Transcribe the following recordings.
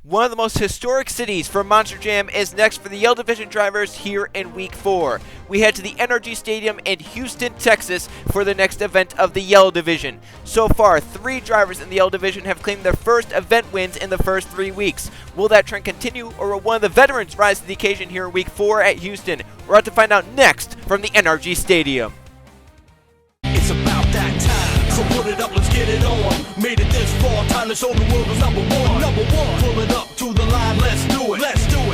One of the most historic cities for Monster Jam is next for the Yell Division drivers here in Week 4. We head to the NRG Stadium in Houston, Texas for the next event of the Yell Division. So far, 3 drivers in the Yell Division have claimed their first event wins in the first 3 weeks. Will that trend continue, or will one of the veterans rise to the occasion here in Week 4 at Houston? We're about to find out next from the NRG Stadium. It's about that time, so put it up, let's get it on. Made it this far, time to show the world who's number one. Pull it up to the line, let's do it.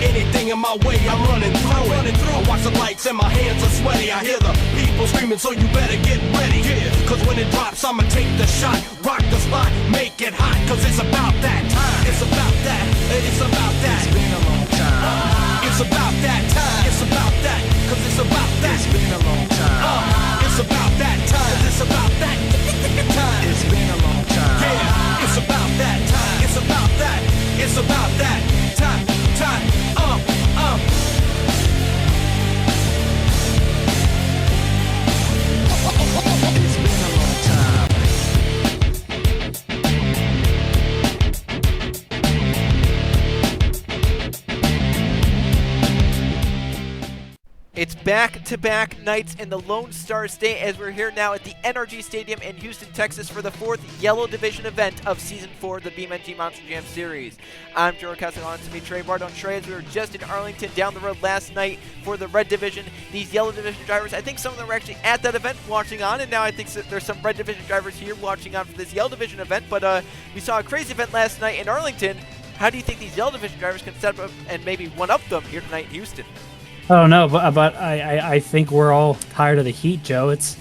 Anything in my way, I'm running through it. I watch the lights and my hands are sweaty. I hear the people screaming, so you better get ready. Cause when it drops, I'ma take the shot, rock the spot, make it hot. Cause it's about that time. It's about that. It's about that. It's been a long time. It's about that time. It's about that. Cause it's about that. It's been a long time. It's about that time. It's about that time. It's been a long time. Yeah, it's about that time. It's about that. It's about that time. It's been a long time. It's back-to-back nights in the Lone Star State as we're here now at the NRG Stadium in Houston, Texas for the 4th Yellow Division event of Season 4 of the BeamNG Monster Jam Series. I'm Joe Castellano, to me Trey Bardon. Trey, as we were just in Arlington down the road last night for the Red Division. These Yellow Division drivers, I think some of them were actually at that event watching on, and now I think there's some Red Division drivers here watching on for this Yellow Division event, but we saw a crazy event last night in Arlington. How do you think these Yellow Division drivers can step up and maybe one-up them here tonight in Houston? I don't know, but I think we're all tired of the heat, Joe. It's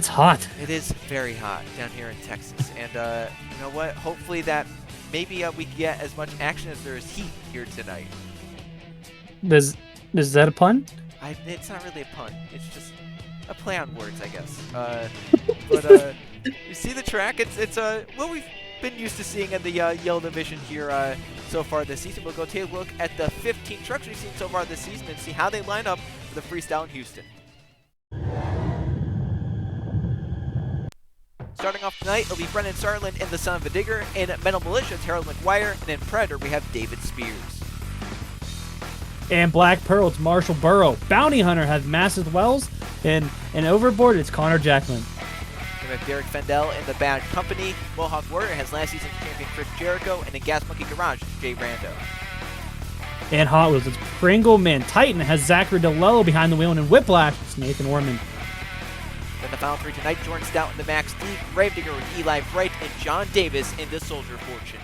hot. It is very hot down here in Texas, and you know what? Hopefully that maybe we get as much action as there is heat here tonight. Is that a pun? It's not really a pun. It's just a play on words, I guess. But you see the track? It's what we've been used to seeing in the Yell Division here so far this season. We'll go take a look at the 15 trucks we've seen so far this season and see how they line up for the freestyle in Houston. Starting off tonight, it'll be Brennan Sarland in the Son of a Digger. In Metal Mulisha, it's Harold McGuire. And in Predator, we have David Spears. And Black Pearl, it's Marshall Burrow. Bounty Hunter has Massive Wells. And Overboard, it's Connor Jackman. We have Derek Fendel in the Bad Company. Mohawk Warrior has last season's champion Chris Jericho. And in Gas Monkey Garage, it's Jay Rando. And Hot Wheels, it's Pringle Man. Titan has Zachary DeLello behind the wheel. And in Whiplash, it's Nathan Orman. Then the final 3 tonight, Jordan Stout in the Max D, Gravedigger with Eli Bright, and John Davis in the Soldier Fortune.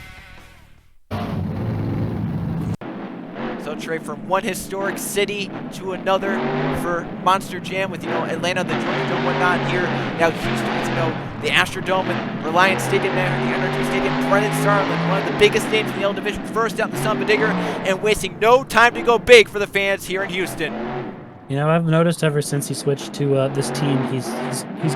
So Trey, from one historic city to another for Monster Jam with, Atlanta, the Georgia Dome, whatnot here. Now Houston, it's, the Astrodome and Reliance Stadium there, the NRG Stadium. Brennan Starlin, one of the biggest names in the L Division, first out in the Son of a Digger, and wasting no time to go big for the fans here in Houston. I've noticed ever since he switched to this team, he's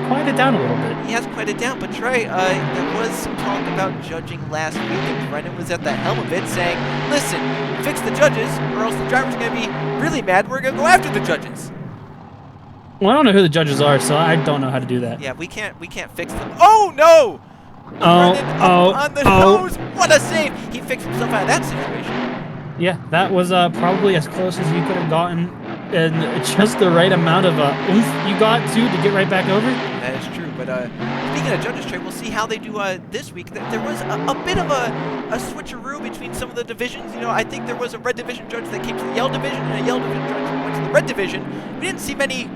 quieted down a little bit. He has quieted down, but Trey, there was some talk about judging last week, and Brennan was at the helm of it saying, listen, fix the judges, or else the drivers are going to be really mad. We're going to go after the judges. Well, I don't know who the judges are, so I don't know how to do that. Yeah, we can't fix them. Oh, no! Brennan on the nose. What a save! He fixed himself out of that situation. Yeah, that was probably as close as you could have gotten, and just the right amount of oomph you got to get right back over. That is true, but speaking of judges, Trey, we'll see how they do this week. There was a bit of a switcheroo between some of the divisions. I think there was a Red Division judge that came to the Yell Division, and a Yell Division judge that went to the Red Division. We didn't see many,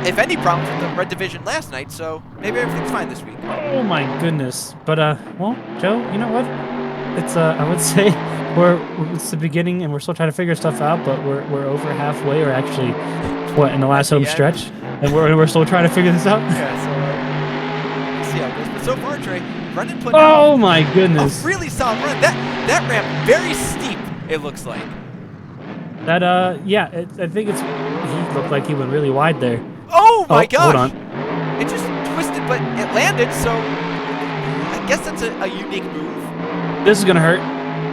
if any, problems with the Red Division last night, so maybe everything's fine this week. Oh my goodness. But, well, Joe, you know what? It's, I would say it's the beginning and we're still trying to figure stuff out, but we're over halfway, or actually, in the last home stretch, and we're still trying to figure this out. Yeah, so let's see how it goes. But so far, Trey, Brennan put out my goodness, a really solid run. That ramp very steep, it looks like. That I think he looked like he went really wide there. Oh my gosh! Hold on. It just twisted, but it landed. So I guess that's a unique move. This is gonna hurt.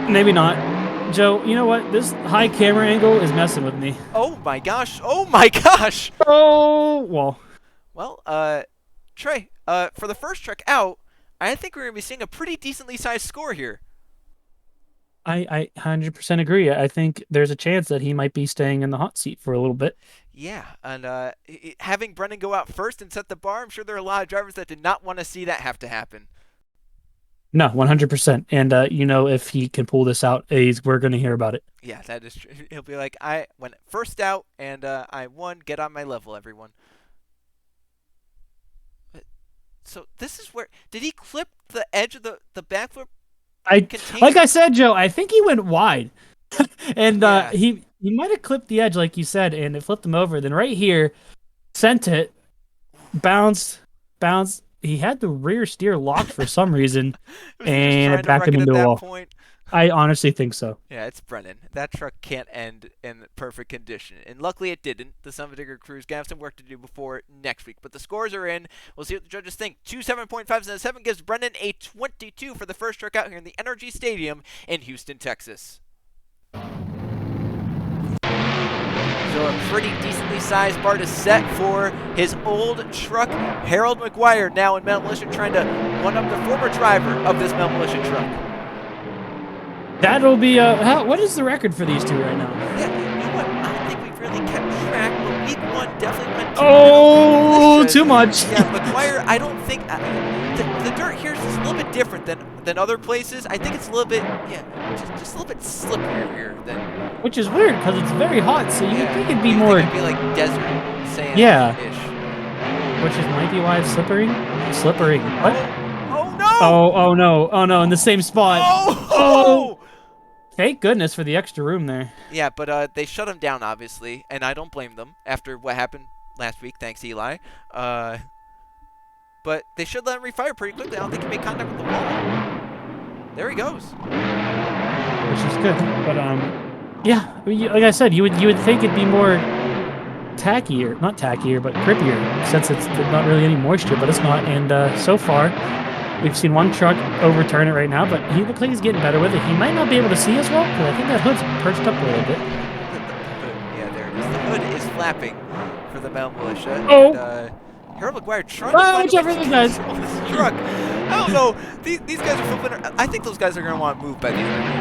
Maybe not. Joe, you know what? This high camera angle is messing with me. Oh my gosh. Oh my gosh. Oh, well. Well, Trey, for the first truck out, I think we're going to be seeing a pretty decently sized score here. I 100% agree. I think there's a chance that he might be staying in the hot seat for a little bit. Yeah, and having Brennan go out first and set the bar, I'm sure there are a lot of drivers that did not want to see that have to happen. No, 100%. And if he can pull this out, we're going to hear about it. Yeah, that is true. He'll be like, I went first out and I won. Get on my level, everyone. But, so this is where did he clip the edge of the backflip container? Like I said, Joe, I think he went wide. And Yeah. he might have clipped the edge, like you said, and it flipped him over. Then right here, sent it, bounced. He had the rear steer locked for some reason, Was he just and trying it to backed wreck him it at into a that wall. point? I honestly think so. Yeah, it's Brennan. That truck can't end in perfect condition. And luckily it didn't. The Son of a Digger crew's going to have some work to do before next week. But the scores are in. We'll see what the judges think. 2 7.5s and a 7 gives Brennan a 22 for the first truck out here in the NRG Stadium in Houston, Texas. So a pretty decently sized bar to set for his old truck, Harold McGuire, now in Metal Militia, trying to one-up the former driver of this Metal Militia truck. That'll be what is the record for these two right now? Yeah, you know what? I don't think we've really kept track, but week 1 definitely went to Oh, too much. Yeah, McGuire, I don't think the dirt here is just a little bit different than other places. I think it's a little bit, just a little bit slipperier here than. Which is weird because it's very hot, so you would think it'd be you'd more. Think it'd be like desert sand. Yeah. Ish. Which is might be why it's slippery. What? Oh no! Oh no! In the same spot. Oh! Thank goodness for the extra room there. Yeah, but they shut him down obviously, and I don't blame them after what happened last week. Thanks, Eli. But they should let him refire pretty quickly. I don't think he made contact with the wall. There he goes. Which is good, but yeah, like I said, you would think it'd be more tackier, not tackier, but grippier, since it's not really any moisture, but it's not. And so far, we've seen one truck overturn it right now, but he looks like he's getting better with it. He might not be able to see as well, because I think that hood's perched up a little bit. Yeah, there it is. The hood is flapping for the Metal Militia. Oh! And, Harold McGuire trying to find a way to control this truck. I don't know. These guys are flipping. I think those guys are going to want to move by the end of the year.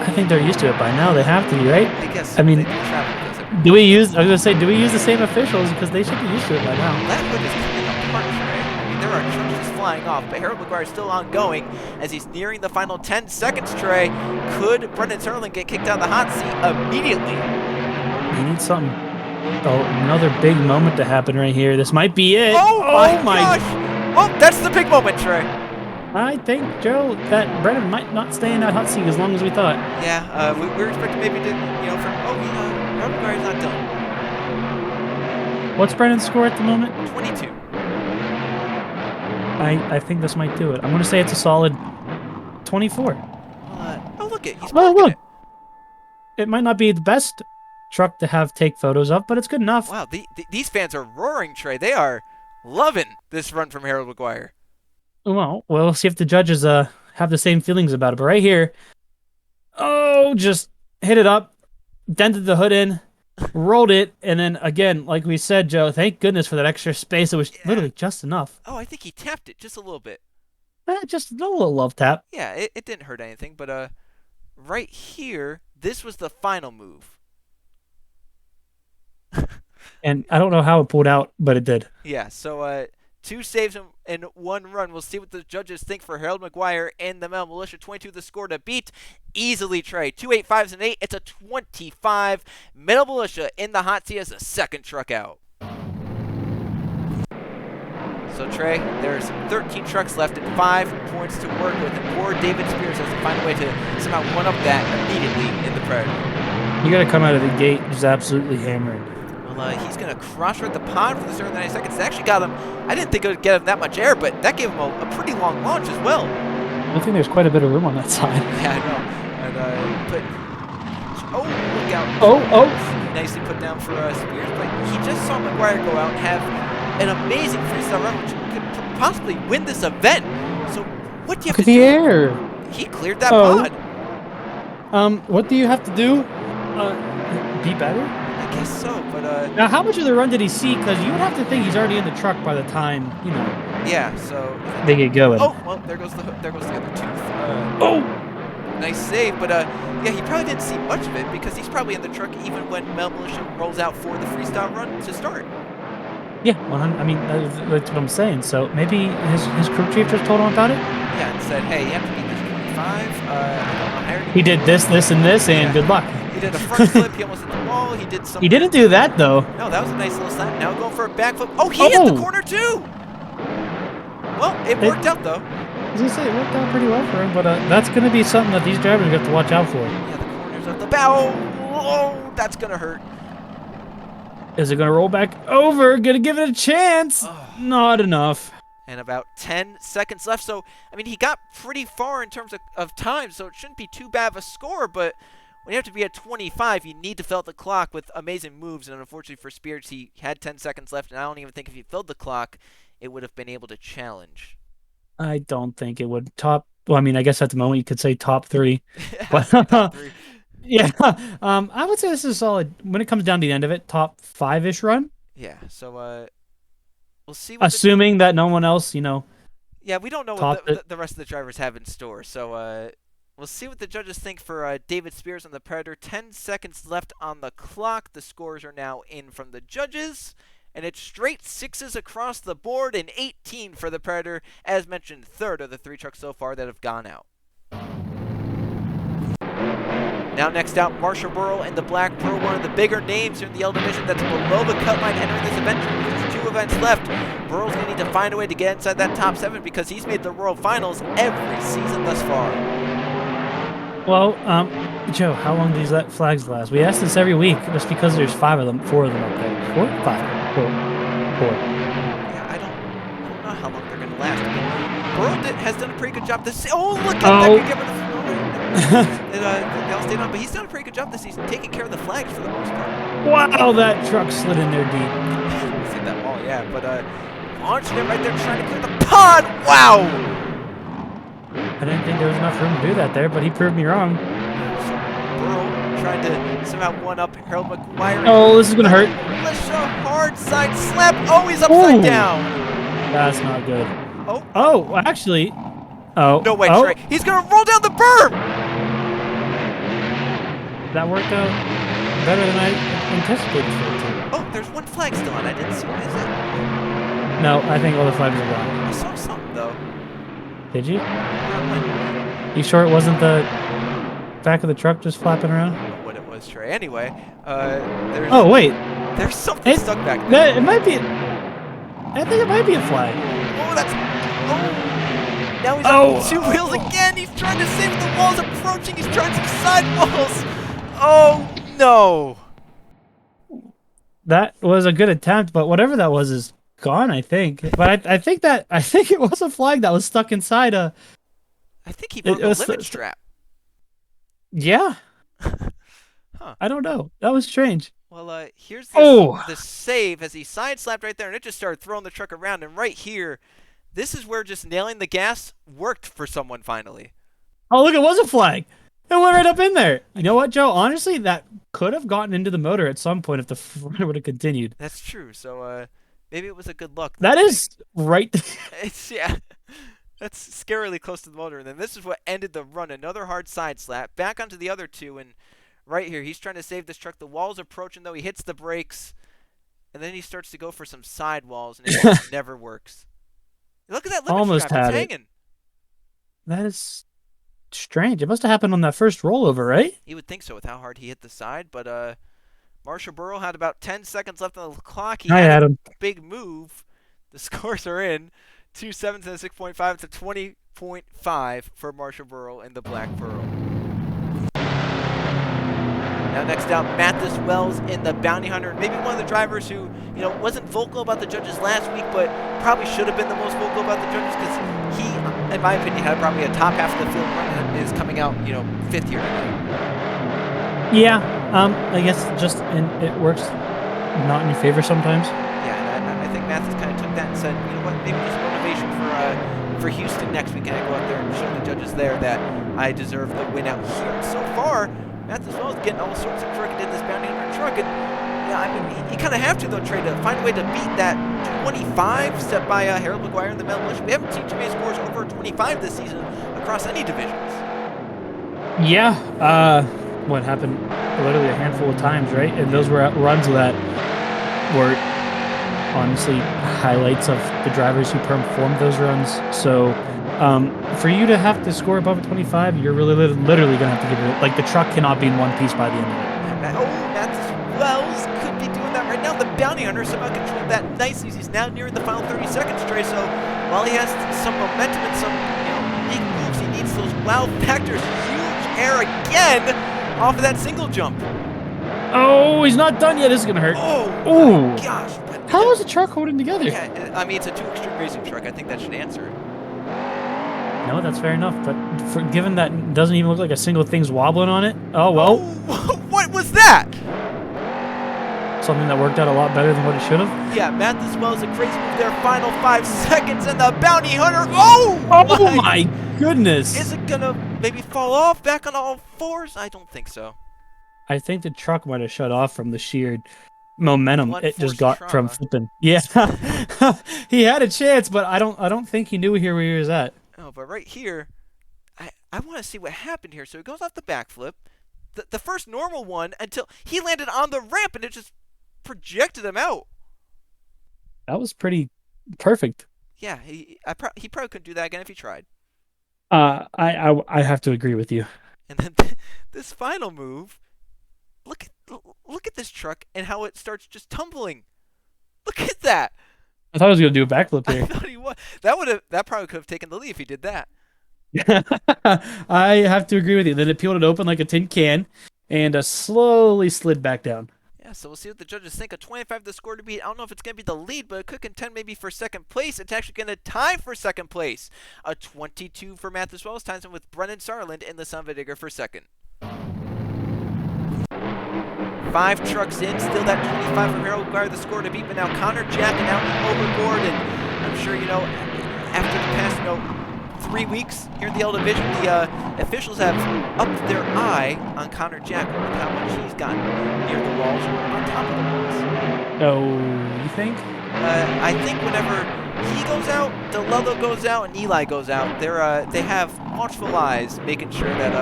I think they're used to it by now. They have to be, right? I guess. I mean, they travel with us. do we use the same officials? Because they should be used to it by now. That hood is coming apart, right? I mean, there are trucks just flying off, but Harold McGuire is still ongoing as he's nearing the final 10 seconds, Trey. Could Brendan Serling get kicked out of the hot seat immediately? He needs something. Oh, another big moment to happen right here. This might be it. Oh my gosh! Oh, that's the big moment, Trey. I think, Joe, that Brennan might not stay in that hot seat as long as we thought. Yeah, we were expecting maybe to, Harold McGuire's not done. What's Brennan's score at the moment? 22. I think this might do it. I'm going to say it's a solid 24. Look it. He's Look. it. It might not be the best truck to have take photos of, but it's good enough. Wow, these fans are roaring, Trey. They are loving this run from Harold McGuire. Well, we'll see if the judges have the same feelings about it. But right here, just hit it up, dented the hood in, rolled it, and then again, like we said, Joe, thank goodness for that extra space. It was literally just enough. Oh, I think he tapped it just a little bit. Just a little love tap. Yeah, it didn't hurt anything, but right here, this was the final move. And I don't know how it pulled out, but it did. Yeah, so 2 saves and 1 run. We'll see what the judges think for Harold McGuire and the Metal Militia. 22 the score to beat easily, Trey. 2 8-5s and 8. It's a 25. Metal Militia in the hot seat as a second truck out. So, Trey, there's 13 trucks left and 5 points to work with. And poor David Spears has to find a way to somehow one-up that immediately in the Predator. You got to come out of the gate just absolutely hammered. Well, he's going to cross-ride the pond for the start of the 90 seconds. It actually got him. I didn't think it would get him that much air, but that gave him a pretty long launch as well. I think there's quite a bit of room on that side. Yeah, I know. And, look out. Oh. Nicely put down for Spears, but he just saw McGuire go out and have an amazing freestyle run, which could possibly win this event. So what do you have to do? Look at the air. He cleared that pod. What do you have to do? Be better? I guess so, but now, how much of the run did he see? Because you would have to think he's already in the truck by the time, Yeah, so they get going. Oh, well, there goes the other tooth. Nice save, but yeah, he probably didn't see much of it because he's probably in the truck even when Mulisha rolls out for the freestyle run to start. Yeah, I mean, that's what I'm saying. So maybe his crew chief just told him about it? Yeah, and said, hey, you have to beat this 25. I don't know, He did this, and this, and good luck. He did a front flip. He almost hit the wall. He did some. He didn't do that, though. No, that was a nice little slap. Now going for a backflip. Oh, he hit the corner, too! Well, it worked out, though. I was going to say, it worked out pretty well for him, but that's going to be something that these drivers have to watch out for. Yeah, the corners of the bow. Oh, that's going to hurt. Is it going to roll back over? Going to give it a chance? Not enough. And about 10 seconds left. So, I mean, he got pretty far in terms of time, so it shouldn't be too bad of a score, but when you have to be at 25, you need to fill out the clock with amazing moves, and unfortunately for Spirits, he had 10 seconds left, and I don't even think if he filled the clock, it would have been able to challenge. I don't think it would top. Well, I mean, I guess at the moment you could say top 3. But top 3. Yeah, I would say this is a solid. When it comes down to the end of it, top 5-ish run. Yeah. So we'll see. What assuming that no one else, Yeah, we don't know what the rest of the drivers have in store. So we'll see what the judges think for David Spears on the Predator. 10 seconds left on the clock. The scores are now in from the judges. And it's straight 6s across the board and 18 for the Predator. As mentioned, third of the 3 trucks so far that have gone out. Now next out, Marshall Burrow in the Black Pro, one of the bigger names here in the Yellow Division that's below the cut line entering this event. There's 2 events left. Burrow's going to need to find a way to get inside that top 7 because he's made the World Finals every season thus far. Well, Joe, how long do these flags last? We ask this every week just because there's 4 of them up there. 4? 5? 4. Yeah, I don't know how long they're going to last. I mean, Burrow has done a pretty good job this. Oh, look at that! They all stayed on, but he's done a pretty good job this season, taking care of the flags for the most part. Wow, that truck slid in there deep. See that wall, yeah, but launching it right there, trying to clear the pod. Wow! I didn't think there was enough room to do that there, but he proved me wrong. So Burrow trying to somehow one-up Harold McGuire. Oh, this is gonna hurt. Mulisha, hard side slap. Oh, he's upside down. That's not good. Oh, actually. Oh. No way, Trey. He's going to roll down the berm! That worked out better than I anticipated for it to. Oh, there's 1 flag still on. I didn't see. What is it? No, I think all the flags are gone. I saw something, though. Did you? You sure it wasn't the back of the truck just flapping around? I don't know what it was, Trey. Anyway, there's... Oh, wait. There's something stuck back there. It might be... I think it might be a flag. Oh, that's... Oh! Now he's on 2 wheels again. He's trying to save the walls approaching. He's trying some sidewalls. Oh, no. That was a good attempt, but whatever that was is gone, I think. But I think it was a flag that was stuck inside a... I think he broke the limit strap. Yeah. Huh. I don't know. That was strange. Well, here's the save as he side slapped right there, and it just started throwing the truck around. And right here, this is where just nailing the gas worked for someone finally. Oh, look, it was a flag. It went right up in there. You know what, Joe? Honestly, that could have gotten into the motor at some point if the front would have continued. That's true. So maybe it was a good luck. That is right. Yeah. That's scarily close to the motor. And then this is what ended the run. Another hard side slap. Back onto the other 2. And right here, he's trying to save this truck. The wall's approaching, though. He hits the brakes. And then he starts to go for some sidewalls. And it just never works. Look at that limit Almost strap. had It's it. hanging. That is strange. It must have happened on that first rollover, right? You would think so with how hard he hit the side. But Marshall Burrow had about 10 seconds left on the clock. He had a big move. The scores are in. 2 7s and a 6.5 to 20.5 for Marshall Burrow in the Black Pearl. Now next out, Mathis Wells in the Bounty Hunter. Maybe one of the drivers who, wasn't vocal about the judges last week, but probably should have been the most vocal about the judges because he, in my opinion, had probably a top half of the field run and is coming out, 5th here tonight. Yeah, I guess it works not in your favor sometimes. Yeah, and I think Mathis kind of took that and said, you know what, maybe just motivation for Houston next week. And I go out there and show the judges there that I deserve the win out here. And so far, Mathis Wells getting all sorts of crooked in this Bounty Hunter truck. And yeah, I mean, you kind of have to, though, Trey, to find a way to beat that 25 set by Harold McGuire in the Mulisha. We haven't seen too many scores over 25 this season across any divisions. Yeah. What happened? Literally a handful of times, right? And those were runs that were honestly highlights of the drivers who performed those runs. So, for you to have to score above a 25, you're really literally gonna have to give it. Like the truck cannot be in one piece by the end of it. Matt Wells could be doing that right now. The bounty hunter somehow controlled that nicely. He's now nearing the final 30 seconds, Trey. So while he has some momentum and some big moves, he needs those wow factors. Huge air again off of that single jump. Oh, he's not done yet. This is gonna hurt. Oh, gosh. How is the truck holding together? Yeah, I mean, it's a 2 Extreme Racing truck. I think that should answer it. No, that's fair enough. But given that it doesn't even look like a single thing's wobbling on it. Oh, well. Oh, what was that? Something that worked out a lot better than what it should have. Yeah, Matt Wells a crazy move there. Final 5 seconds, and the bounty hunter. Oh my goodness. Is it going to maybe fall off back on all fours? I don't think so. I think the truck might have shut off from the sheer momentum it just got trauma. from flipping. Yeah. He had a chance, but I don't think he knew where he was at. Oh, but right here, I want to see what happened here. So he goes off the backflip, the first normal one, until he landed on the ramp and it just projected him out. That was pretty perfect. Yeah, he probably couldn't do that again if he tried. I have to agree with you. And then this final move, look at this truck and how it starts just tumbling. Look at that. I thought I was gonna do a backflip here. I thought he was. That probably could have taken the lead if he did that. I have to agree with you. Then it peeled it open like a tin can and slowly slid back down. Yeah, so we'll see what the judges think. A 25 the score to beat. I don't know if it's going to be the lead, but it could contend maybe for second place. It's actually going to tie for second place. A 22 for Matt as well as ties him with Brennan Sarland and Lisan Vidiger for second. 5 trucks in, still that 25 from Harold Guard the score to beat, but now Connor Jackson out overboard, and I'm sure after the past 3 weeks here in the L Division, the officials have upped their eye on Connor Jackson with how much he's gotten near the walls or on top of the walls. Oh, you think? I think whenever he goes out, DeLello goes out, and Eli goes out, they have watchful eyes making sure that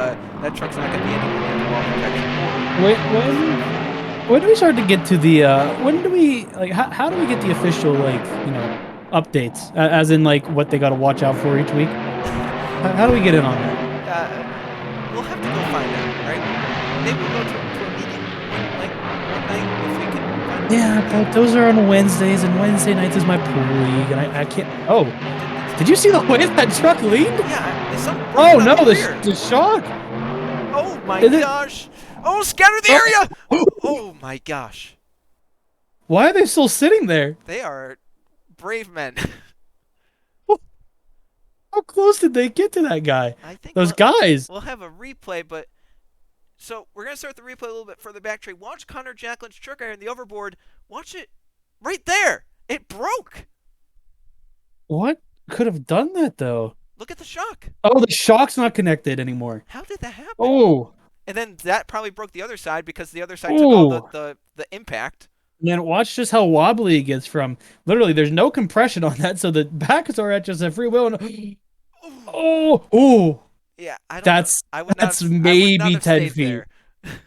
that truck's not going to be anywhere near the wall protection. When do we start to get to the when do we how do we get the official updates as in what they got to watch out for each week? How do we get in on that? We'll have to go find out, right? Maybe we'll go to a meeting one night if we can find out. Yeah, but those are on Wednesdays, and Wednesday nights is my pool league, and I can't. Oh, did you see the way that truck leaned? Yeah. Oh no, the shock. Oh my gosh. Oh, scatter the area! Oh my gosh. Why are they still sitting there? They are brave men. How close did they get to that guy? I think those guys. We'll have a replay, but so we're gonna start the replay a little bit further back. Trey, watch Connor Jacqueline's truck iron the overboard. Watch it right there. It broke. What could have done that though? Look at the shock. Oh, the shock's not connected anymore. How did that happen? Oh. And then that probably broke the other side because the other side took all the impact. Man, watch just how wobbly it gets from. Literally, there's no compression on that, so the backs are at just a free wheel. And, Yeah, that's maybe 10 feet.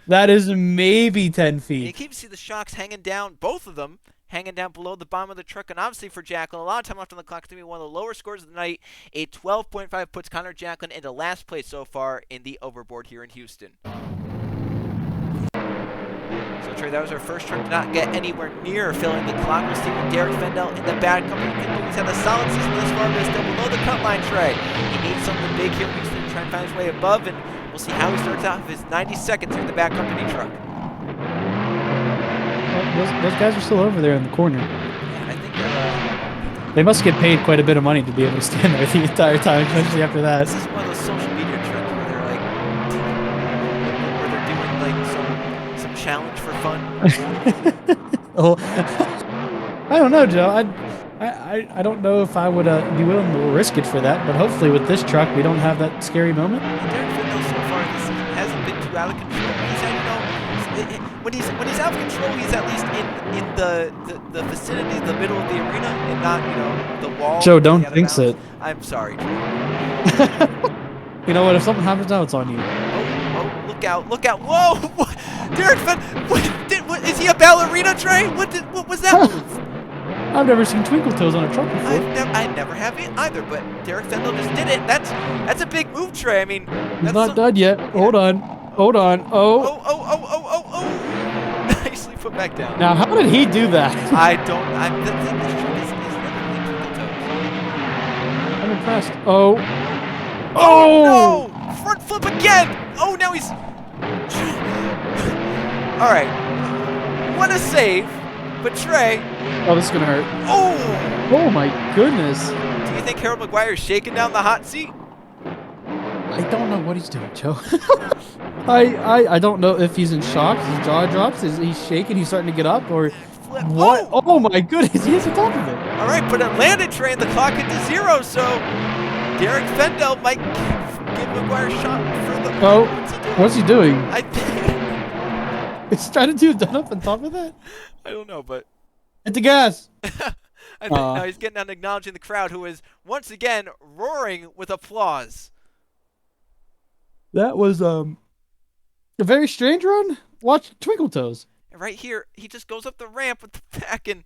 That is maybe 10 feet. And you keep see the shocks hanging down, both of them hanging down below the bottom of the truck. And obviously for Jacqueline, a lot of time left on the clock. It's going to be one of the lower scores of the night. A 12.5 puts Connor Jacqueline into last place so far in the overboard here in Houston. So Trey, that was our first truck to not get anywhere near filling the clock. We'll see what Derek Fendel in the bad company can do. He's had a solid season this far, but still below the cut line, Trey. He needs something big here in Houston to try and find his way above, and we'll see how he starts out with his 90 seconds in the bad company truck. Those guys are still over there in the corner. Yeah, I think they must get paid quite a bit of money to be able to stand there the entire time, especially after that. This is one of those social media trends where they're doing some challenge for fun. Oh, I don't know, Joe. I don't know if I would be willing to risk it for that, but hopefully with this truck we don't have that scary moment. Derek Findle so far this season hasn't been too out of control. He's had, when he's out of control, he's at least in the vicinity, the middle of the arena, and not the wall. Joe, don't jinx it. I'm sorry, Joe. You know what? If something happens now, it's on you. Oh. Look out! Look out! Whoa! What? Derek what, is he a ballerina, Trey? What was that move? I've never seen Twinkle Toes on a truck before. I never have either, but Derek Fendel just did it. That's a big move, Trey. I mean, he's not done yet. Yeah. Hold on. Oh. Oh. Nicely put back down. Now, how did he do that? I don't. The thing this truck is literally Twinkle Toes. I'm impressed. Oh. Oh no! Front flip again. Oh, now he's. All right. What a save. But Trey. Oh, this is gonna hurt. Oh my goodness. Do you think Harold Maguire is shaking down the hot seat? I don't know what he's doing, Joe. I don't know if he's in shock. His jaw drops. Is he shaking? He's starting to get up, or Flip. what? Oh my goodness, he is on top of it. All right, but it landed, Trey, and the clock hit to 0. So Derek Fendel might give Maguire a shot for the. Oh, what's he doing? I think. He's trying to do a done up on top of that. I don't know, but. Hit the gas. I think no, he's getting down, acknowledging the crowd, who is once again roaring with applause. That was a very strange run. Watch Twinkle Toes. And right here, he just goes up the ramp with the back, and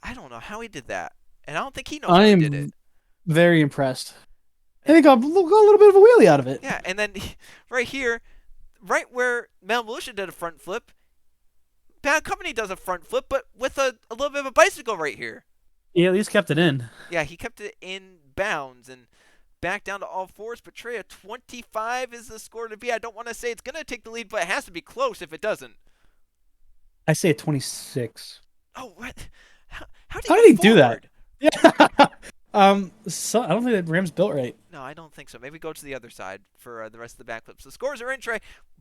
I don't know how he did that. And I don't think he knows how he did it. Very impressed. I think I'll got a little bit of a wheelie out of it. Yeah, and then right here, right where Mulisha did a front flip, Bad Company does a front flip, but with a little bit of a bicycle right here. He at least kept it in. Yeah, he kept it in bounds and back down to all fours. But Trey, a 25 is the score to be. I don't want to say it's going to take the lead, but it has to be close if it doesn't. I say a 26. Oh, what? How did he do that? Yeah. So I don't think that ram's built right. No, I don't think so. Maybe go to the other side for the rest of the backflips. The scores are in, Trey.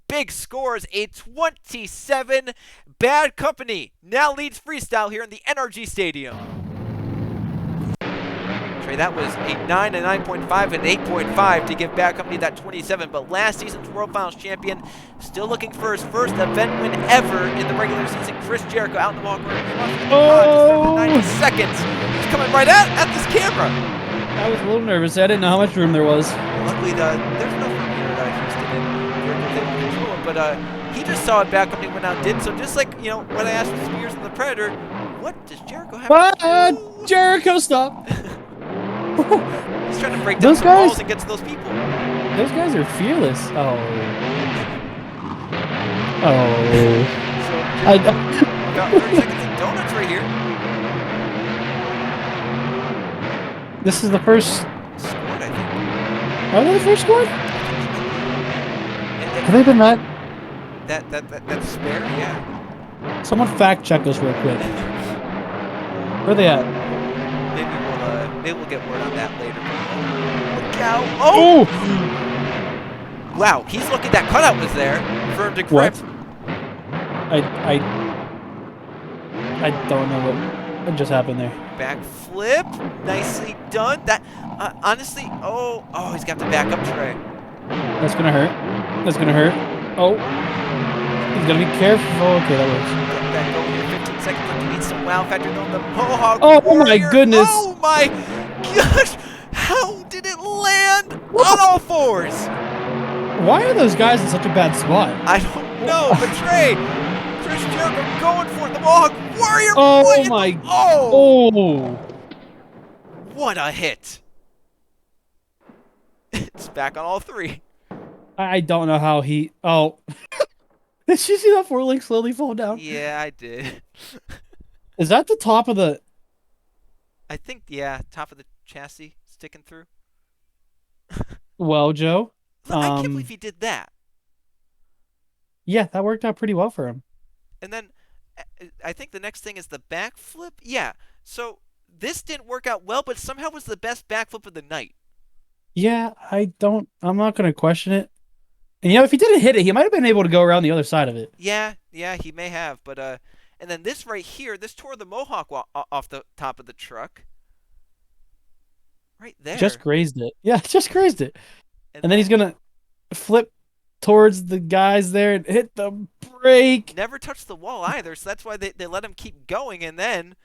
Big scores, a 27. Bad Company now leads freestyle here in the NRG Stadium. Trey, that was a 9, a 9.5, and 8.5 to give Bad Company that 27. But last season's World Finals champion, still looking for his first event win ever in the regular season. Chris Jericho out in the Mohawk Warrior. 90 seconds. He's coming right at this camera. I was a little nervous. I didn't know how much room there was. Luckily, there's no room here at Houston, and Jericho was able to control it. But he just saw it Bad Company went out and did. So just like, you know, when I asked for Spears and the Predator, what does Jericho have to do? Jericho, stop. He's trying to break down some walls and get to those people. Those guys are fearless. Oh. So, about 30 seconds of donuts right here. This is the first Scored, I think. Are they the first score? Have they been that? That's spare, yeah. Someone fact check us real quick. Where are they at? Maybe we'll get word on that later. Look out! Oh! Wow, he's looking. That cutout was there for him to grip. What? I don't know what just happened there. Back flip, nicely done. That honestly, he's got the back up Trey. That's gonna hurt. That's gonna hurt. Oh, he's gonna be careful. Okay, that works. Get back over here. 15 seconds left. He needs some wow factor on the Mohawk Warrior. Oh my goodness! Oh my gosh! How did it land on all fours? Why are those guys in such a bad spot? I don't know, but Trey, Chris Jericho going for it. The Mohawk Warrior. Oh my! Oh! What a hit! It's back on all three. I don't know how he. Oh, did you see that four link slowly fall down? Yeah, I did. Is that the top of the? I think, yeah, top of the chassis sticking through. Well, Joe. Look, I can't believe he did that. Yeah, that worked out pretty well for him. And then I think the next thing is the backflip. Yeah, so this didn't work out well, but somehow was the best backflip of the night. Yeah, I'm not going to question it. And, you know, if he didn't hit it, he might have been able to go around the other side of it. Yeah, he may have. But, and then this right here, this tore the Mohawk off the top of the truck. Right there. Just grazed it. Yeah, just grazed it. And then he's going to flip towards the guys there and hit the brake. Never touched the wall either, so that's why they let him keep going. And then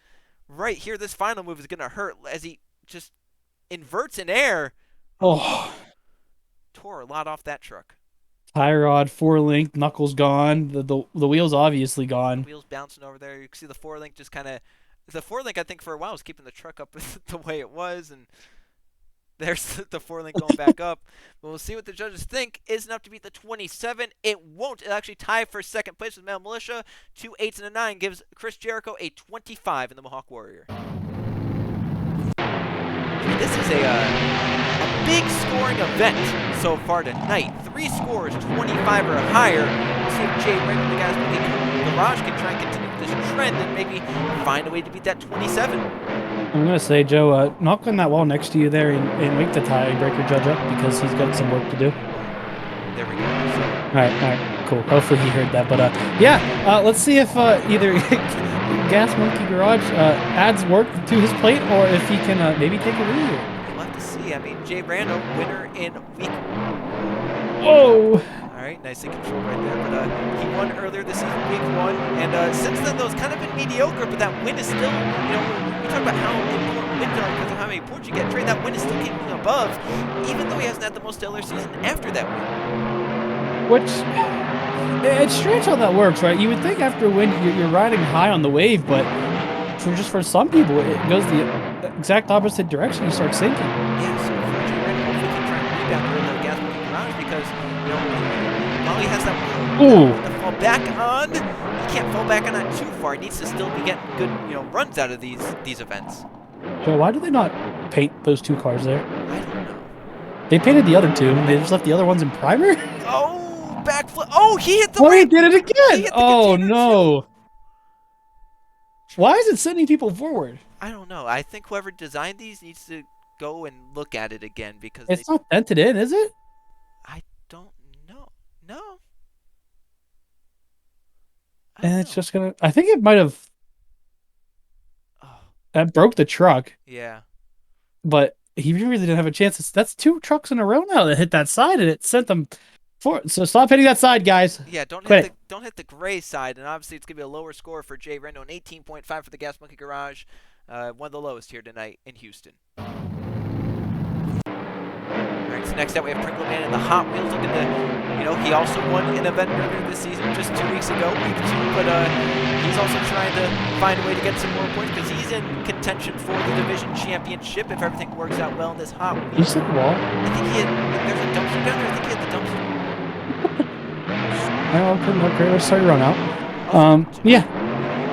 right here, this final move is going to hurt as he just inverts in air. Oh. Tore a lot off that truck. Tie rod, 4-link, knuckles gone. The wheel's obviously gone. Wheels bouncing over there. You can see the 4-link just kind of. The 4-link, I think, for a while was keeping the truck up the way it was, and there's the 4-link going back up. But we'll see what the judges think. Is enough to beat the 27. It won't. It'll actually tie for second place with Male Mulisha. 2 8s and a 9 gives Chris Jericho a 25 in the Mohawk Warrior. This is a big scoring event so far tonight. 3 scores, 25 or higher. We'll see if Jay Randall, the guys with the Garage, can try and continue this trend and maybe find a way to beat that 27. I'm gonna say, Joe, knock on that wall next to you there and wake the tiebreaker judge up because he's got some work to do. There we go. So. All right, cool. Hopefully he heard that. But yeah, let's see if either Gas Monkey Garage adds work to his plate or if he can maybe take a lead here. We'll have to see. I mean, Jay Randall, winner in week. Whoa! All right, nicely controlled right there. But he won earlier this season, week 1, and since then, though, it's kind of been mediocre. But that win is still, you know, we talk about how important wins are because of how many points you get. Trey, that win is still keeping him above, even though he hasn't had the most stellar season after that win. Which, it's strange how that works, right? You would think after a win, you're riding high on the wave, but for some people, it goes the exact opposite direction. You start sinking. Yeah, so for Jay Randall, hopefully he can try and rebound early the Gas Monkey Garage because, you know, while he has that to fall back on, he can't fall back on that too far. He needs to still be getting good, you know, runs out of these events. So why do they not paint those 2 cars there? I don't know. They painted the other 2, and they just left the other ones in primer? Oh, backflip. Oh, he hit the Oh, he ramp. did it again! Hit the Oh, container no. too. Why is it sending people forward? I don't know. I think whoever designed these needs to go and look at it again because It's not dented in, is it? I don't know. No. And it's just gonna... I think it might have... That broke the truck. Yeah. But he really didn't have a chance. That's 2 trucks in a row now that hit that side, and it sent them forward. So stop hitting that side, guys. Yeah, don't hit the gray side, and obviously it's gonna be a lower score for Jay Rendo, an 18.5 for the Gas Monkey Garage, one of the lowest here tonight in Houston. All right, so next up we have Pringle Man in the Hot Wheels, looking to, you know, he also won an event earlier this season, just 2 weeks ago, week 2, but he's also trying to find a way to get some more points because he's in contention for the division championship if everything works out well in this Hot Wheels. You said the wall? I think he had, there's a dumpster down there. I think he had the dumpster. Oh, couldn't look great. Let's start your run out. Yeah.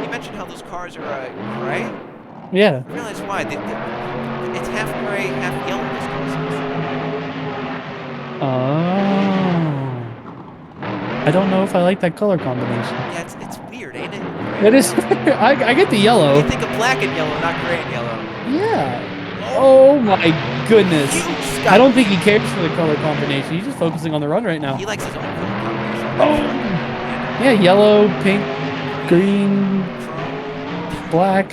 You mentioned how those cars are gray. Yeah. I realize why. It's half gray, half yellow. This car is. Oh. I don't know if I like that color combination. Yeah, it's weird, ain't it? It is. I get the yellow. You think of black and yellow, not gray and yellow. Yeah. Oh my goodness. Huge I don't think he cares for the color combination. He's just focusing on the run right now. He likes his own color combination. Oh. Yeah, yellow, pink, green, black,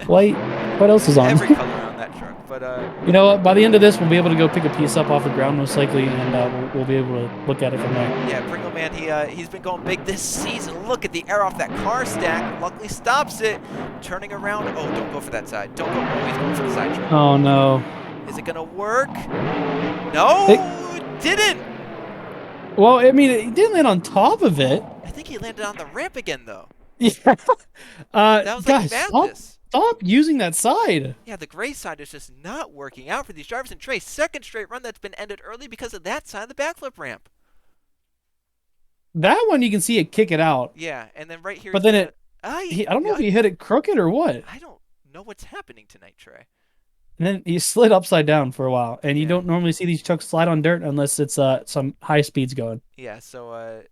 white. What else is on? Every color on that truck. But you know what? By the end of this, we'll be able to go pick a piece up off the ground most likely, and we'll be able to look at it from there. yeah, Pringle Man, he's been going big this season. Look at the air off that car stack. Luckily stops it. Turning around. Oh, don't go for that side. Don't go. Oh, he's going for the side truck. Oh no. Is it gonna work? No, it didn't. Well, I mean, it didn't land on top of it. I think he landed on the ramp again, though. Yeah. That was like guys, madness. stop using that side. Yeah, the gray side is just not working out for these drivers. And Trey, second straight run that's been ended early because of that side of the backflip ramp. That one you can see it kick it out. Yeah, and then right here. But then I don't know if he hit it crooked or what. I don't know what's happening tonight, Trey. And then he slid upside down for a while. And you Yeah. don't normally see these trucks slide on dirt unless it's some high speeds going. Yeah, so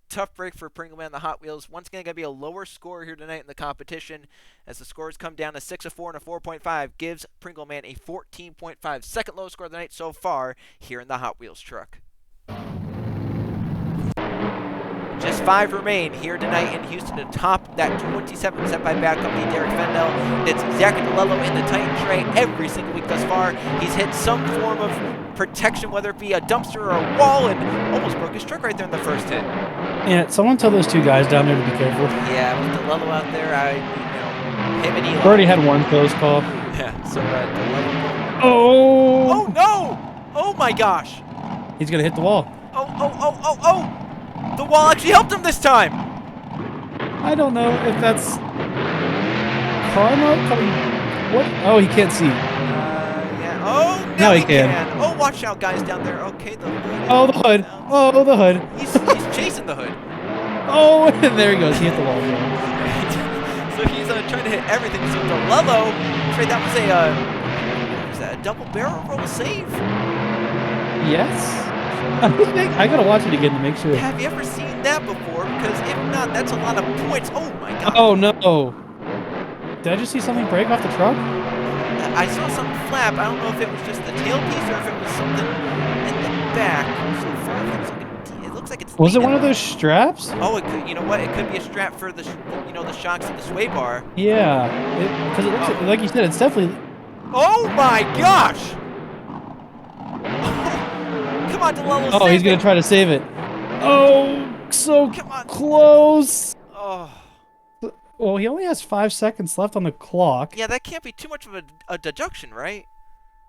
tough break for Pringle Man, the Hot Wheels. Once again, going to be a lower score here tonight in the competition as the scores come down to 6, a 4, and a 4.5. Gives Pringle Man a 14.5. Second lowest score of the night so far here in the Hot Wheels truck. Just 5 remain here tonight in Houston to top that 27 set by bad company Derek Fendel. It's Zach DeLello in the Titan Tray every single week thus far. He's hit some form of protection, whether it be a dumpster or a wall, and almost broke his truck right there in the first hit. Yeah, someone tell those 2 guys down there to be careful. Yeah, with DeLello out there, him and Eli. We already had one close call. Yeah, so DeLello. Oh! Oh no! Oh my gosh! He's gonna hit the wall. Oh! The wall actually helped him this time! I don't know if that's karma coming. What? Oh, he can't see. Yeah. Oh, Now now he he can. can. Oh, watch out, guys down there. Okay, the hood. Oh, the hood. Oh, the hood. He's chasing the hood. Oh, and there he goes. He hit the wall. So he's trying to hit everything. So DeLello, Trey, that was what was that? A double barrel roll save? Yes. I gotta watch it again to make sure. Have you ever seen that before? Because if not, that's a lot of points. Oh my god. Oh no. Did I just see something break off the truck? I saw something flap. I don't know if it was just the tailpiece or if it was something in the back. So far, it looks like it's. Was it one of those straps? Oh, it could. You know what? It could be a strap for the, the shocks of the sway bar. Yeah, because it looks like you said, it's definitely. Oh my gosh! Come on, DeLello. Oh, he's gonna try to save it. Oh, so close. Oh. Well, he only has 5 seconds left on the clock. Yeah, that can't be too much of a deduction, right?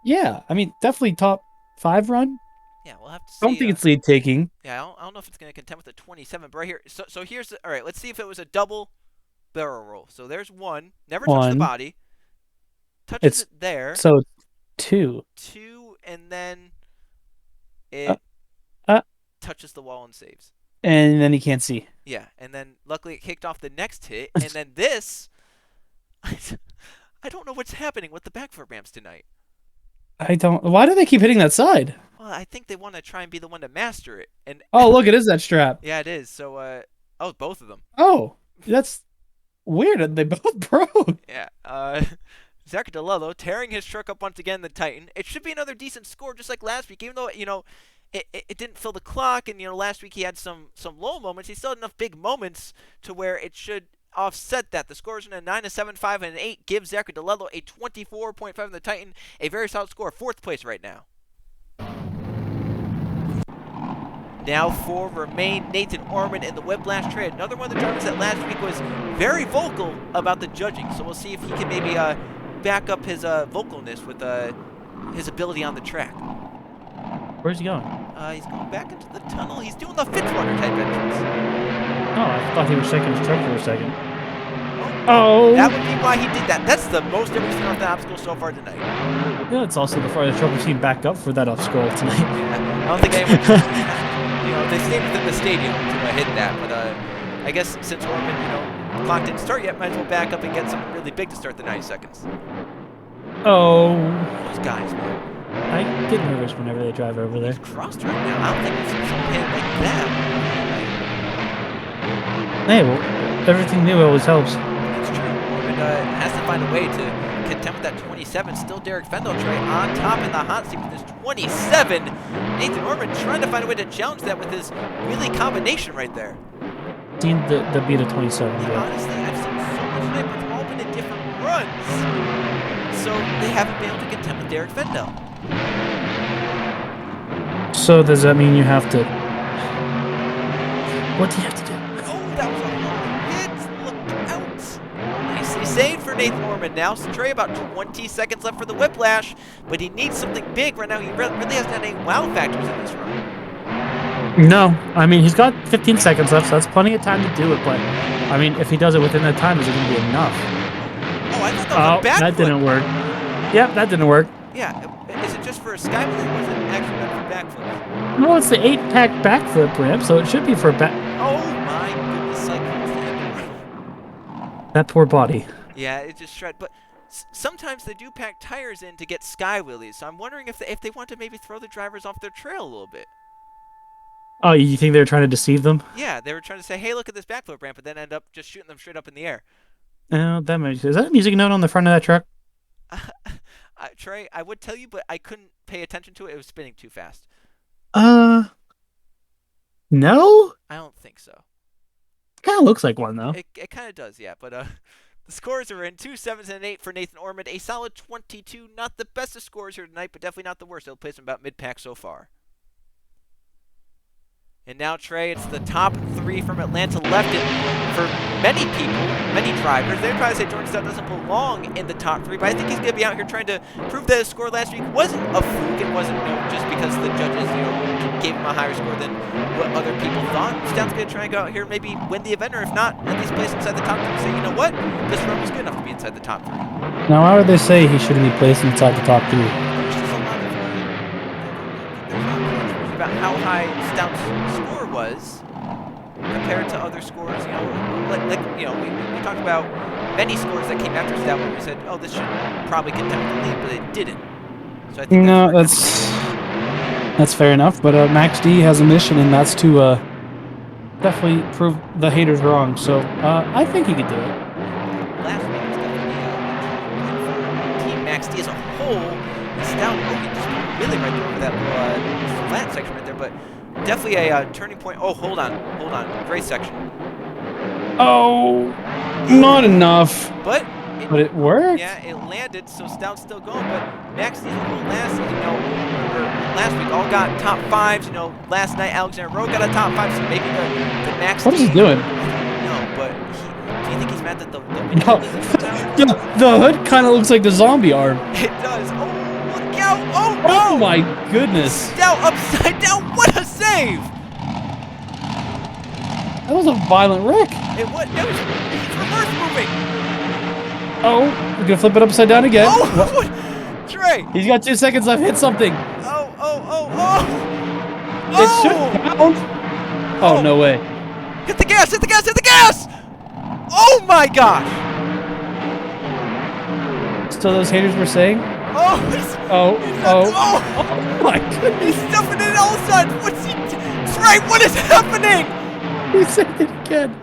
Yeah, I mean, definitely top 5 run. Yeah, we'll have to see. I don't think it's lead taking. Yeah, I don't know if it's going to contend with a 27, but right here. So here's all right. Let's see if it was a double barrel roll. So there's one. Never touched the body. Touches it there. So 2. 2, and then it touches the wall and saves. And then he can't see. Yeah, and then luckily it kicked off the next hit, and then this. I don't know what's happening with the backflip ramps tonight. I don't. Why do they keep hitting that side? Well, I think they want to try and be the one to master it. And oh, look, it is that strap. Yeah, it is. So, oh, both of them. Oh, that's weird. They both broke. Yeah. Zach DeLello tearing his truck up once again. The Titan. It should be another decent score, just like last week. Even though it didn't fill the clock, and last week he had some low moments. He still had enough big moments to where it should offset that. The scores in a 9, a 7, 5, and an 8 gives Zach DeLello a 24.5 in the Titan, a very solid score, 4th place right now. Now for remain Nathan Orman in the Whiplash trade. Another one of the drivers that last week was very vocal about the judging. So we'll see if he can maybe back up his vocalness with his ability on the track. Where's he going? He's going back into the tunnel. He's doing the Fitzwater type entrance. Oh, I thought he was checking his truck for a second. Oh! That would be why he did that. That's the most ever seen off the obstacle so far tonight. Yeah, it's also the farthest truck we've seen back up for that obstacle tonight. I don't think anyone, they stayed within the stadium to hit that, but I guess since Orman, the clock didn't start yet, might as well back up and get something really big to start the 90 seconds. Oh. Those guys, man. I get nervous whenever they drive over there. He's crossed right now. I don't think we've seen someone hit it like that. Hey, well, everything new always helps. That's true. Orman has to find a way to contend with that 27. Still Derek Fendeltrey on top in the hot seat with his 27. Nathan Orman trying to find a way to challenge that with his wheelie combination right there. Seen the beat of 27. Yeah, honestly, I've seen so much tonight, but it's all been in different runs. So they haven't been able to contend with Derek Fendel. So does that mean you have to... What do you have to do? Oh, that was a hard hit. Look out. Nicely saved for Nathan Orman now. So Trey, about 20 seconds left for the Whiplash, but he needs something big right now. He really hasn't had any wow factors in this run. No. I mean, he's got 15 seconds left, so that's plenty of time to do it, but... I mean, if he does it within that time, is it going to be enough? Oh, I thought that was a backflip. That didn't work. Yep, that didn't work. Yeah, is it just for a skywheel or was it actually meant for backflip? No, it's the 8-pack backflip ramp, so it should be for a back... Oh my goodness, That poor body. Yeah, it just shred. But sometimes they do pack tires in to get sky wheelies, so I'm wondering if they want to maybe throw the drivers off their trail a little bit. Oh, you think they were trying to deceive them? Yeah, they were trying to say, hey, look at this backflip ramp, but then end up just shooting them straight up in the air. Oh, that makes sense. Is that a music note on the front of that truck? Trey, I would tell you, but I couldn't pay attention to it. It was spinning too fast. No? I don't think so. Kind of looks like one, though. It kind of does, yeah. But the scores are in 2 7s and an 8 for Nathan Orman. A solid 22. Not the best of scores here tonight, but definitely not the worst. It'll place him about mid-pack so far. And now, Trey, it's the top 3 from Atlanta left. And for many people, many drivers, they'd probably say Jordan Stout doesn't belong in the top 3, but I think he's going to be out here trying to prove that his score last week wasn't a fluke. It wasn't just because the judges gave him a higher score than what other people thought. Stout's going to try and go out here, maybe win the event, or if not, at least place inside the top 3 and say, you know what? This run was good enough to be inside the top 3. Now, why would they say he shouldn't be placed inside the top 3? There's just a lot of about how high Stout's score was compared to other scores. We talked about many scores that came after Stout where we said, oh, this should probably contend with the lead, but it didn't. So I think that's fair enough. But Max D has a mission, and that's to definitely prove the haters wrong. So I think he could do it. Last week was definitely for Team Max D as a whole. Stout just really right over that little flat section right there, but definitely a turning point. Oh, hold on. Great section. Oh, not enough. But it worked. Yeah, it landed, so Stout's still going. But Max D last week all got top 5s. Last night Alexander Rowe got a top 5, so maybe the Max D. What is he doing? No, but do you think he's mad that the the hood kind of looks like the zombie arm. It does. Oh, look out! Oh no! Oh my goodness! Stout upside down. What a save! That was a violent wreck. It was. He's reverse moving. Oh, we're gonna flip it upside down again. Oh, what? Trey. He's got 2 seconds left. Hit something. Oh. It should count. Oh, no way. Hit the gas! Hit the gas! Hit the gas! Oh my gosh! So those haters were saying? Oh My goodness. He's stuffing it all of a sudden. What's he? Trey, what is happening? He said it again.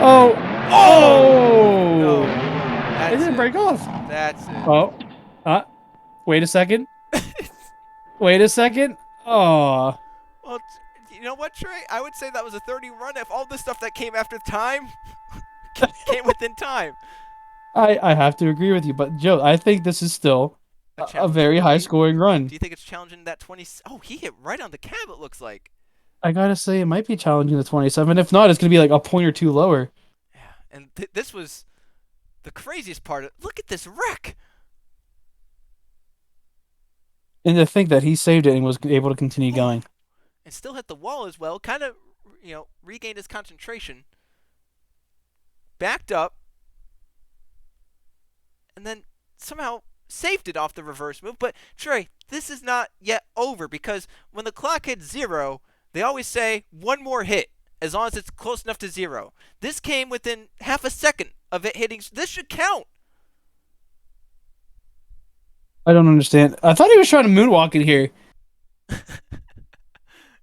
Oh. No. It didn't break off. That's it. Oh. Wait a second. Wait a second. Oh. Well, you know what, Trey? I would say that was a 30 run if all the stuff that came after time came within time. I have to agree with you, but Joe, I think this is still a very high-scoring run. Do you think it's challenging that 20? Oh, he hit right on the cab, it looks like. I gotta say, it might be challenging the 27. If not, it's gonna be like a point or 2 lower. Yeah, and this was the craziest part. Look at this wreck. And to think that he saved it and was able to continue going. And still hit the wall as well. Kind of, regained his concentration. Backed up. And then somehow saved it off the reverse move. But, Trey, this is not yet over because when the clock hits 0, they always say one more hit as long as it's close enough to 0. This came within half a second of it hitting. This should count. I don't understand. I thought he was trying to moonwalk in here.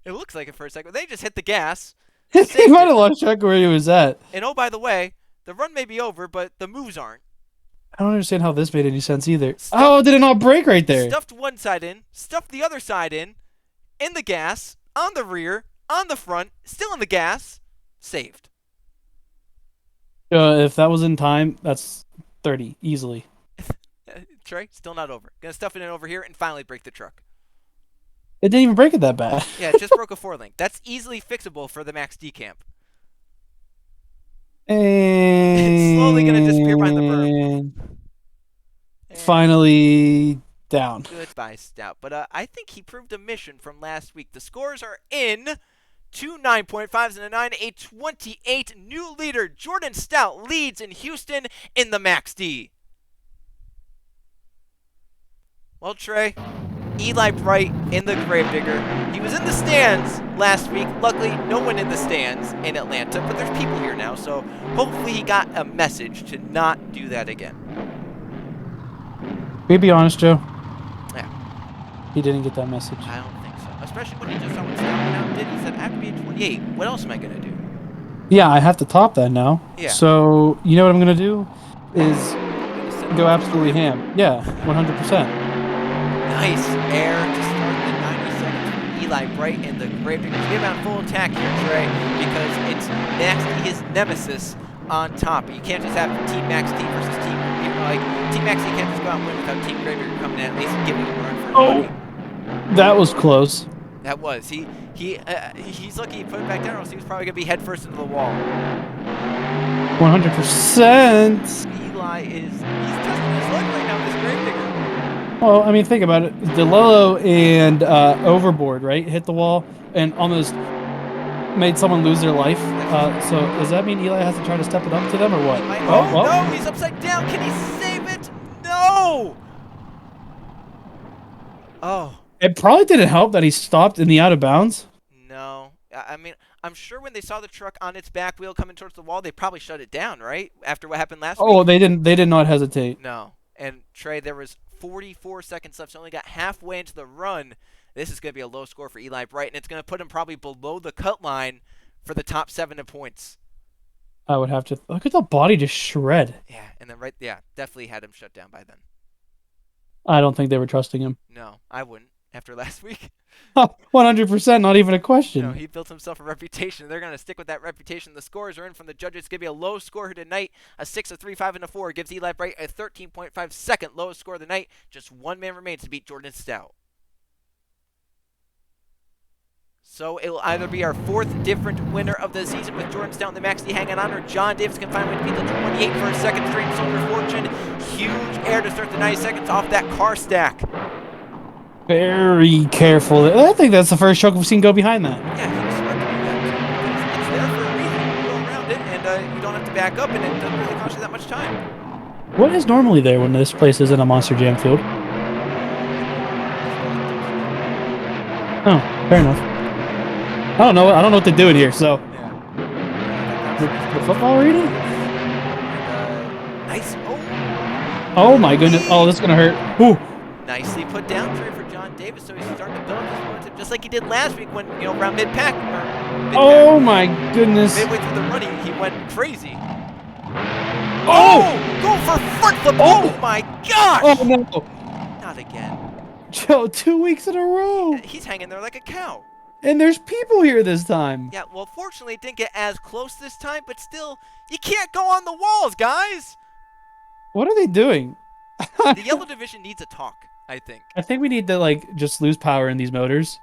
It looks like it for a second. They just hit the gas. He might have lost track of where he was at. And oh, by the way, the run may be over, but the moves aren't. I don't understand how this made any sense either. Oh, did it not break right there? Stuffed one side in, stuffed the other side in the gas, on the rear, on the front, still in the gas, saved. If that was in time, that's 30, easily. Trey, still not over. Gonna stuff it in over here and finally break the truck. It didn't even break it that bad. Yeah, it just broke a 4-link. That's easily fixable for the Max D camp. And it's slowly gonna disappear behind the berm. Finally down. Goodbye, Stout. But I think he proved a mission from last week. The scores are in. 2 9.5s and a 9, a 28. New leader Jordan Stout leads in Houston in the Max D. Well, Trey, Eli Bright in the Gravedigger. He was in the stands last week. Luckily, no one in the stands in Atlanta, but there's people here now, so hopefully he got a message to not do that again. Can we be honest, Joe? Yeah. He didn't get that message. I don't think so. Especially when he just saw what Stout went out and did. He said, I have to be at 28. What else am I going to do? Yeah, I have to top that now. Yeah. So, you know what I'm going to do? Is go absolutely ham. Yeah, 100%. Nice air to start the 90 seconds from Eli Bright and the Gravedigger. Give him on full attack here, Trey, because it's Max D, his nemesis, on top. You can't just have Team Max D versus Team... Team Max D can't just go out and win without Team Gravedigger coming in at least giving him a run for his money. That was close. That was. He's lucky he put it back down, or else he was probably going to be head first into the wall. 100%. Eli he's testing his luck right now with this grave digger. Well, I mean, think about it. DeLillo and Overboard, right? Hit the wall and almost made someone lose their life. So does that mean Eli has to try to step it up to them, or what? No, he's upside down. Can he save it? No! Oh. It probably didn't help that he stopped in the out of bounds. No. I mean, I'm sure when they saw the truck on its back wheel coming towards the wall, they probably shut it down, right? After what happened last week? Oh, they didn't. They did not hesitate. No. And Trey, there was 44 seconds left, so only got halfway into the run. This is going to be a low score for Eli Bright, and it's going to put him probably below the cut line for the top 7 in points. I would have to look at the body just shred. Yeah, and then definitely had him shut down by then. I don't think they were trusting him. No, I wouldn't after last week. 100%, not even a question. No, he built himself a reputation. They're going to stick with that reputation. The scores are in from the judges. It's going to be a low score here tonight. A 6, a 3, 5, and a 4 gives Eli Bright a 13.5 second lowest score of the night. Just one man remains to beat Jordan Stout. So it'll either be our 4th different winner of the season with Jordan Stout and the Max D hanging on, or John Davis can find a way to beat the 28 for a second straight Soldier Fortune. Huge air to start the 90 seconds off that car stack. Very careful. I think that's the first choke we've seen go behind that. Yeah, he was smart to do that. It's there for a reason. You go around it, and you don't have to back up, and it doesn't really cost you that much time. What is normally there when this place is in a Monster Jam field? Oh, fair enough. I don't know. I don't know what they're doing here. So, Yeah. the football reading? Nice. Oh my goodness. Oh, this is gonna hurt. Ooh. Nicely put down Trey for John Davis, so he's starting to build this momentum just like he did last week when, around mid-pack. Oh my goodness. Midway through the run, he went crazy. Oh! Go for front flip! Oh my gosh! Oh no. Not again. Joe, 2 weeks in a row. He's hanging there like a cow. And there's people here this time. Yeah, well, fortunately, it didn't get as close this time, but still, you can't go on the walls, guys! What are they doing? The yellow division needs a talk, I think. I think we need to, just lose power in these motors.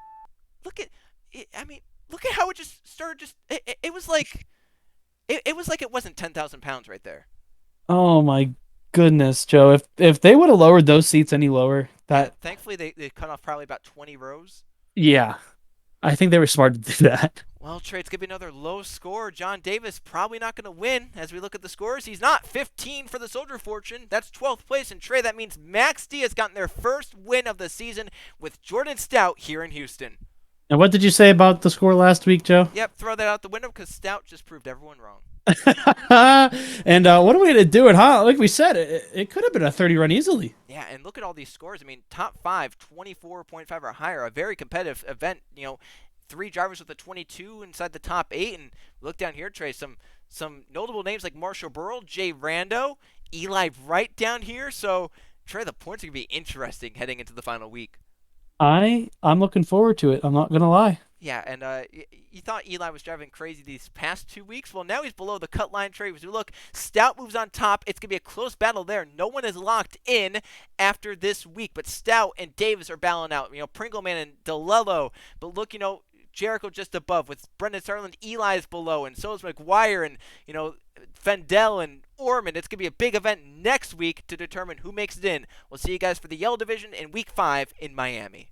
Look at it. I mean, look at how it just started. It was like it wasn't 10,000 pounds right there. Oh my goodness, Joe. If they would have lowered those seats any lower, Thankfully, they cut off probably about 20 rows. Yeah. I think they were smart to do that. Well, Trey, it's going to be another low score. John Davis probably not going to win as we look at the scores. He's not. 15 for the Soldier Fortune. That's 12th place. And, Trey, that means Max D has gotten their first win of the season with Jordan Stout here in Houston. And what did you say about the score last week, Joe? Yep, throw that out the window because Stout just proved everyone wrong. And what are we going to do it, huh? Like we said, it could have been a 30 run easily. Yeah, and look at all these scores. I mean, top 5, 24.5 or higher. A very competitive event. 3 drivers with a 22 inside the top 8. And look down here, Trey, some notable names like Marshall Burrell, Jay Rando, Eli Bright down here. So, Trey, the points are going to be interesting heading into the final week. I'm looking forward to it. I'm not going to lie. Yeah, and you thought Eli was driving crazy these past 2 weeks. Well, now he's below the cut line, Trey. As we look, Stout moves on top. It's going to be a close battle there. No one is locked in after this week, but Stout and Davis are battling out. Pringleman and DeLello. But look, Jericho just above with Brendan Sarland. Eli's below, and so is McGuire and, Fendel and Orman. It's going to be a big event next week to determine who makes it in. We'll see you guys for the Yellow Division in Week 5 in Miami.